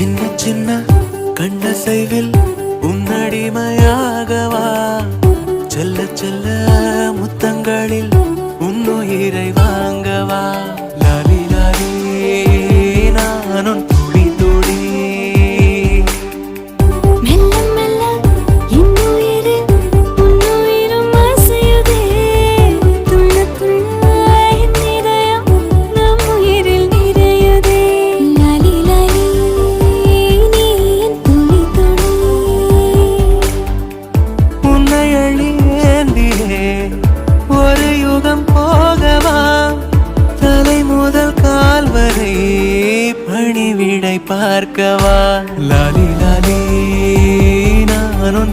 சின்ன சின்ன கண்ணசைவில் உன்னடிமையாகவா செல்ல செல்ல முத்தங்களில் உன்னுயிரை வாங்கவா லாலி லாலி நானும் துளி துளி மெல்ல மெல்ல இன்னுயிரு உன்னுயிரும் அசையுதே துள்ள துள்ள என் இதயம் நம் உயிரில் நிறையுதே லாலி லாலி நீ என் துளி துளி உன்னை அழியேந்தியே ஒரு யுகம் போகவா தலை முதல் கால் வரை பணிவிடை பார்க்கவா லாலி லாலி நானும்